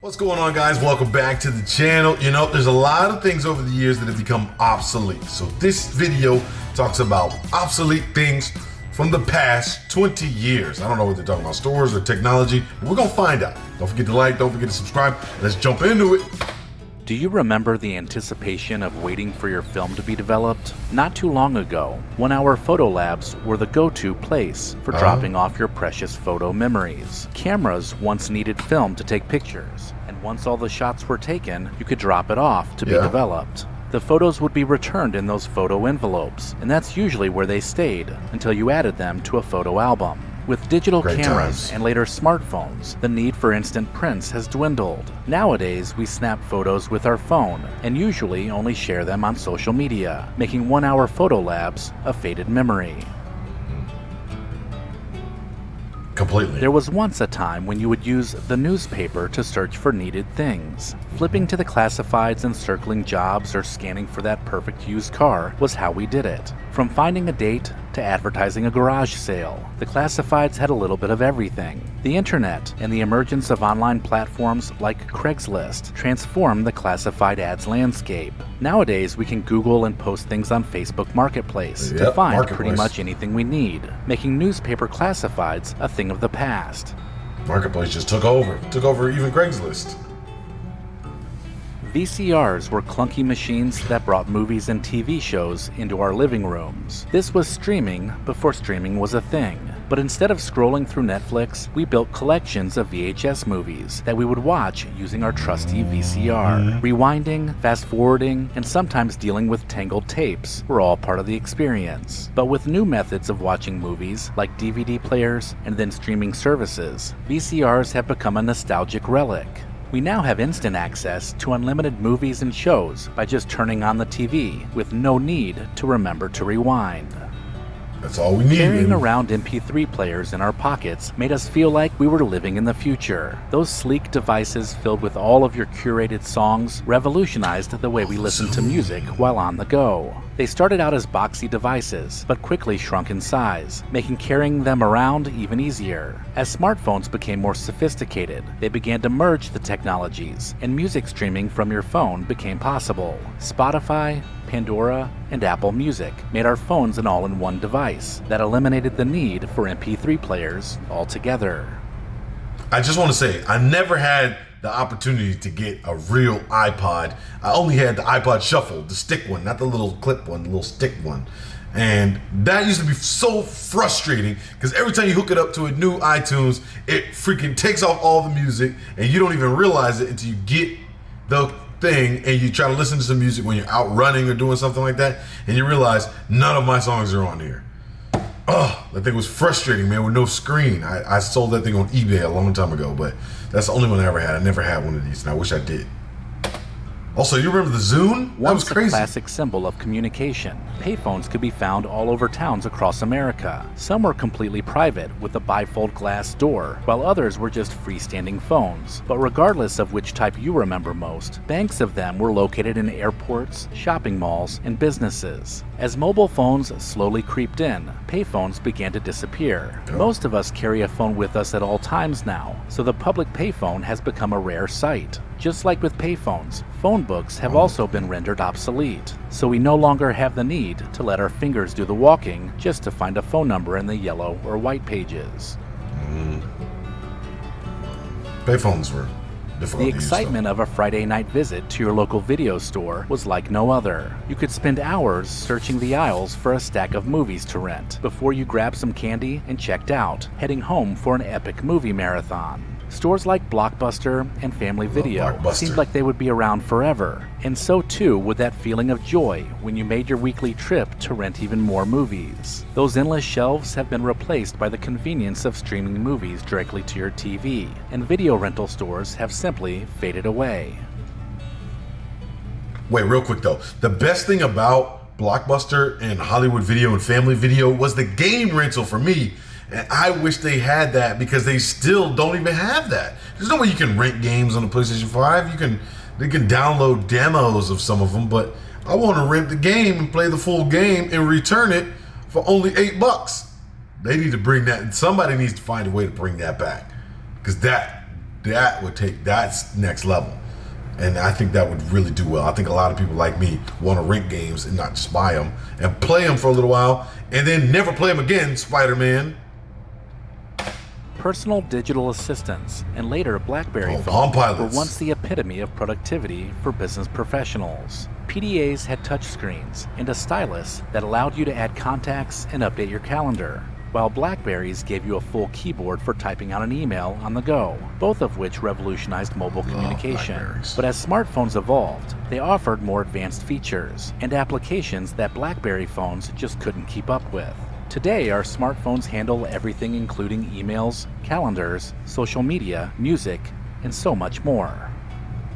What's going on, guys? Welcome back to the channel. You know, there's a lot of things over the years that have become obsolete. So this video talks about obsolete things from the past 20 years. I don't know what they're talking about, stores or technology, but we're gonna find out. Don't forget to like, don't forget to subscribe. Let's jump into it. Do you remember the anticipation of waiting for your film to be developed? Not too long ago, 1 hour photo labs were the go-to place for dropping off your precious photo memories. Cameras once needed film to take pictures, and once all the shots were taken, you could drop it off to be developed. The photos would be returned in those photo envelopes, and that's usually where they stayed until you added them to a photo album. With digital cameras and later smartphones, the need for instant prints has dwindled. Nowadays, we snap photos with our phone and usually only share them on social media, making 1 hour photo labs a faded memory. Completely. There was once a time when you would use the newspaper to search for needed things. Flipping to the classifieds and circling jobs or scanning for that perfect used car was how we did it. From finding a date to advertising a garage sale, the classifieds had a little bit of everything. The internet and the emergence of online platforms like Craigslist transformed the classified ads landscape. Nowadays, we can Google and post things on Facebook Marketplace to find pretty much anything we need, making newspaper classifieds a thing of the past. Marketplace just took over even Craigslist. VCRs were clunky machines that brought movies and TV shows into our living rooms. This was streaming before streaming was a thing. But instead of scrolling through Netflix, we built collections of VHS movies that we would watch using our trusty VCR. Rewinding, fast-forwarding, and sometimes dealing with tangled tapes were all part of the experience. But with new methods of watching movies, like DVD players and then streaming services, VCRs have become a nostalgic relic. We now have instant access to unlimited movies and shows by just turning on the TV with no need to remember to rewind. That's all we need. Carrying around MP3 players in our pockets made us feel like we were living in the future. Those sleek devices filled with all of your curated songs revolutionized the way we listen to music while on the go. They started out as boxy devices, but quickly shrunk in size, making carrying them around even easier. As smartphones became more sophisticated, they began to merge the technologies, and music streaming from your phone became possible. Spotify, Pandora, and Apple Music made our phones an all-in-one device that eliminated the need for MP3 players altogether. I just want to say, I never had the opportunity to get a real iPod. I only had the iPod Shuffle, the stick one, not the little clip one, the little stick one. And that used to be so frustrating because every time you hook it up to a new iTunes, it freaking takes off all the music and you don't even realize it until you get the thing and you try to listen to some music when you're out running or doing something like that and you realize none of my songs are on here. Oh, that thing was frustrating, man, with no screen. I sold that thing on eBay a long time ago, but that's the only one I ever had. I never had one of these, and I wish I did. Also, you remember the Zune? That was crazy. Once a classic symbol of communication, payphones could be found all over towns across America. Some were completely private with a bifold glass door, while others were just freestanding phones. But regardless of which type you remember most, banks of them were located in airports, shopping malls, and businesses. As mobile phones slowly creeped in, payphones began to disappear. Most of us carry a phone with us at all times now, so the public payphone has become a rare sight. Just like with payphones, phone books have also been rendered obsolete, so we no longer have the need to let our fingers do the walking just to find a phone number in the yellow or white pages. Payphones were difficult. The excitement of a Friday night visit to your local video store was like no other. You could spend hours searching the aisles for a stack of movies to rent before you grabbed some candy and checked out, heading home for an epic movie marathon. Stores like Blockbuster and Family Video seemed like they would be around forever, and so too would that feeling of joy when you made your weekly trip to rent even more movies. Those endless shelves have been replaced by the convenience of streaming movies directly to your TV, and video rental stores have simply faded away. Wait, real quick though, the best thing about Blockbuster and Hollywood Video and Family Video was the game rental for me. And I wish they had that because they still don't even have that. There's no way you can rent games on the PlayStation 5. They can download demos of some of them, but I want to rent the game and play the full game and return it for only $8. They need to bring that. Somebody needs to find a way to bring that back because that that's next level. And I think that would really do well. I think a lot of people like me want to rent games and not just buy them and play them for a little while and then never play them again, Spider-Man. Personal digital assistants and later Blackberry Palm phones were Pilots. once the epitome of productivity for business professionals. PDAs had touchscreens and a stylus that allowed you to add contacts and update your calendar, while Blackberries gave you a full keyboard for typing out an email on the go, both of which revolutionized mobile communication. Blackberries. But as smartphones evolved, they offered more advanced features and applications that Blackberry phones just couldn't keep up with. Today, our smartphones handle everything including emails, calendars, social media, music, and so much more.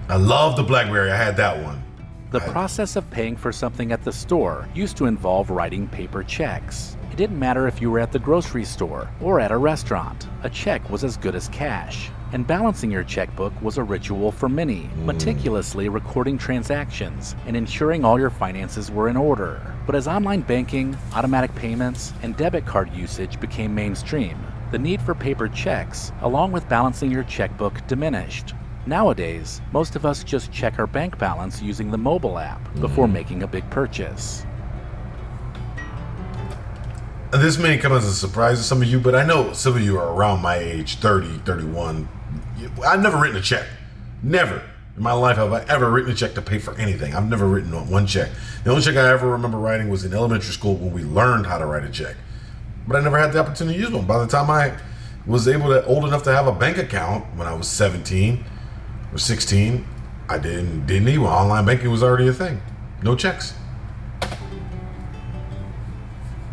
I love the Blackberry. I had that one. The process of paying for something at the store used to involve writing paper checks. It didn't matter if you were at the grocery store or at a restaurant. A check was as good as cash. And balancing your checkbook was a ritual for many, meticulously recording transactions and ensuring all your finances were in order. But as online banking, automatic payments, and debit card usage became mainstream, the need for paper checks, along with balancing your checkbook, diminished. Nowadays, most of us just check our bank balance using the mobile app before making a big purchase. This may come as a surprise to some of you, but I know some of you are around my age, 30, 31. I've never written a check. Never. In my life have I ever written a check to pay for anything. I've never written one check. The only check I ever remember writing was in elementary school when we learned how to write a check. But I never had the opportunity to use one. By the time I was old enough to have a bank account when I was 17 or 16, I didn't need one. Online banking was already a thing. No checks.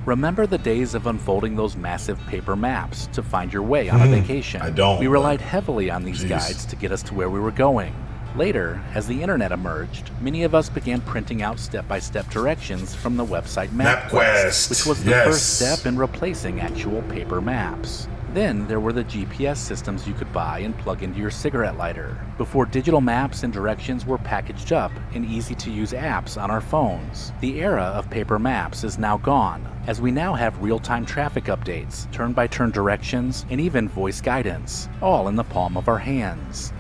Remember the days of unfolding those massive paper maps to find your way on a vacation? I don't. We relied heavily on these Jeez. guides to get us to where we were going. Later, as the internet emerged, many of us began printing out step-by-step directions from the website MapQuest, which was the first step in replacing actual paper maps. Then there were the GPS systems you could buy and plug into your cigarette lighter, before digital maps and directions were packaged up in easy-to-use apps on our phones. The era of paper maps is now gone, as we now have real-time traffic updates, turn-by-turn directions, and even voice guidance, all in the palm of our hands.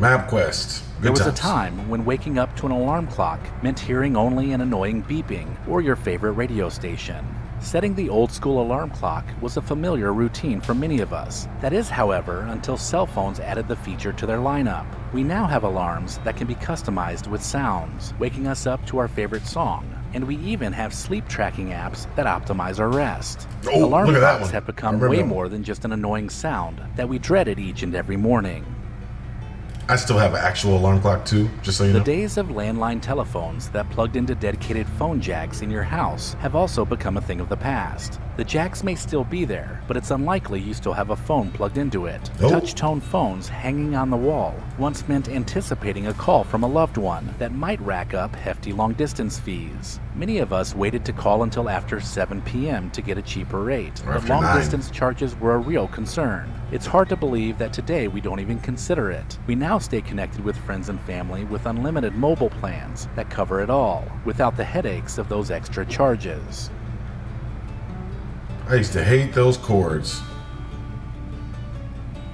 MapQuest. Good There was times. a time when waking up to an alarm clock meant hearing only an annoying beeping or your favorite radio station. Setting the old-school alarm clock was a familiar routine for many of us. That is, however, until cell phones added the feature to their lineup. We now have alarms that can be customized with sounds, waking us up to our favorite song. And we even have sleep tracking apps that optimize our rest. Oh, Alarm look at that clocks one. have become I remember way that one. more than just an annoying sound that we dreaded each and every morning. I still have an actual alarm clock too, just so you The know. days of landline telephones that plugged into dedicated phone jacks in your house have also become a thing of the past. The jacks may still be there, but it's unlikely you still have a phone plugged into it. Nope. Touch-tone phones hanging on the wall once meant anticipating a call from a loved one that might rack up hefty long-distance fees. Many of us waited to call until after 7 p.m. to get a cheaper rate, Or but after 9. long-distance charges were a real concern. It's hard to believe that today we don't even consider it. We now stay connected with friends and family with unlimited mobile plans that cover it all, without the headaches of those extra charges. I used to hate those cords.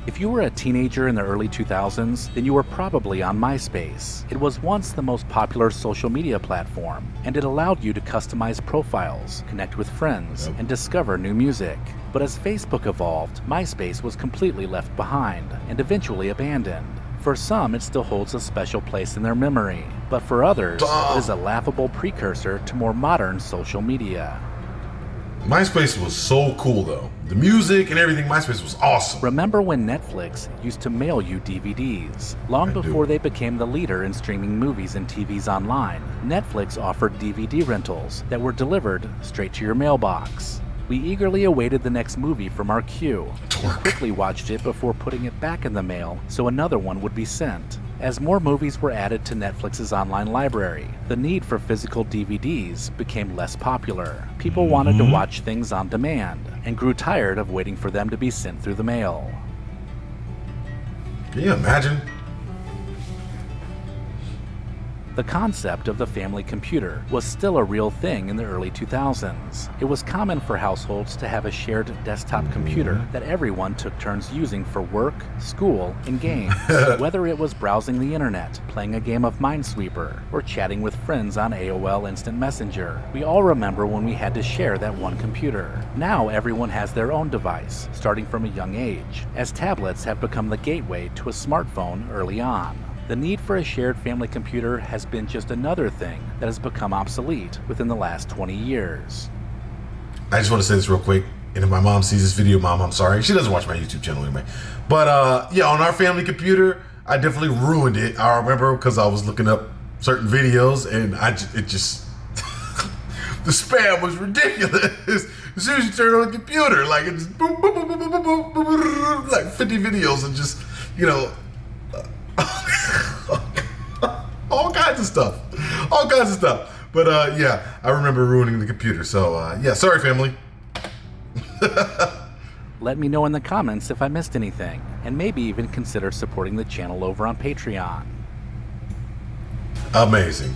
If you were a teenager in the early 2000s, then you were probably on MySpace. It was once the most popular social media platform, and it allowed you to customize profiles, connect with friends, and discover new music. But as Facebook evolved, MySpace was completely left behind, and eventually abandoned. For some, it still holds a special place in their memory, but for others, it is a laughable precursor to more modern social media. MySpace was so cool though. The music and everything, MySpace was awesome. Remember when Netflix used to mail you DVDs? Long before they became the leader in streaming movies and TVs online, Netflix offered DVD rentals that were delivered straight to your mailbox. We eagerly awaited the next movie from our queue, and quickly watched it before putting it back in the mail so another one would be sent. As more movies were added to Netflix's online library, the need for physical DVDs became less popular. People wanted to watch things on demand, and grew tired of waiting for them to be sent through the mail. Can you imagine? The concept of the family computer was still a real thing in the early 2000s. It was common for households to have a shared desktop computer that everyone took turns using for work, school, and games. Whether it was browsing the internet, playing a game of Minesweeper, or chatting with friends on AOL Instant Messenger, we all remember when we had to share that one computer. Now everyone has their own device, starting from a young age, as tablets have become the gateway to a smartphone early on. The need for a shared family computer has been just another thing that has become obsolete within the last 20 years. I just want to say this real quick. And if my mom sees this video, Mom, I'm sorry. She doesn't watch my YouTube channel anyway. But yeah, on our family computer, I definitely ruined it. I remember because I was looking up certain videos and it just the spam was ridiculous. As soon as you turn on the computer, like it's boom, boom, boom, boom, boom, boom, boom, boom, like 50 videos and just, you know, all kinds of stuff. But yeah, I remember ruining the computer. So yeah, sorry, family. Let me know in the comments if I missed anything, and maybe even consider supporting the channel over on Patreon. Amazing.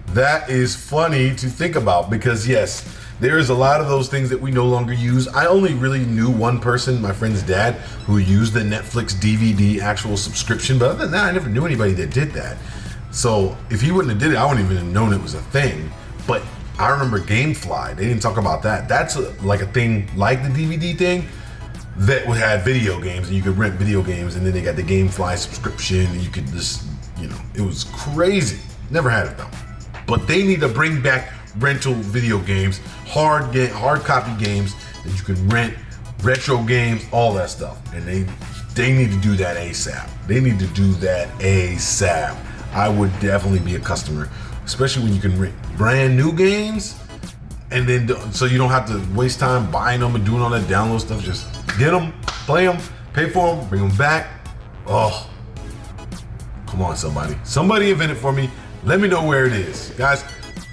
That is funny to think about because yes, there's a lot of those things that we no longer use. I only really knew one person, my friend's dad, who used the Netflix DVD actual subscription, but other than that, I never knew anybody that did that. So if he wouldn't have did it, I wouldn't even have known it was a thing. But I remember GameFly. They didn't talk about that. That's like a thing like the DVD thing that had video games, and you could rent video games, and then they got the GameFly subscription, and you could just, you know, it was crazy. Never had it though. But they need to bring back rental video games, hard copy games that you can rent, retro games, all that stuff. And they need to do that ASAP. They need to do that ASAP. I would definitely be a customer, especially when you can rent brand new games, and then so you don't have to waste time buying them and doing all that download stuff. Just get them, play them, pay for them, bring them back. Oh, come on, somebody invent it for me. Let me know where it is, guys.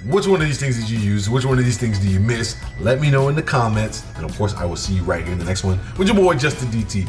Which one of these things did you use? Which one of these things do you miss? Let me know in the comments, and of course I will see you right here in the next one with your boy Justin DTV.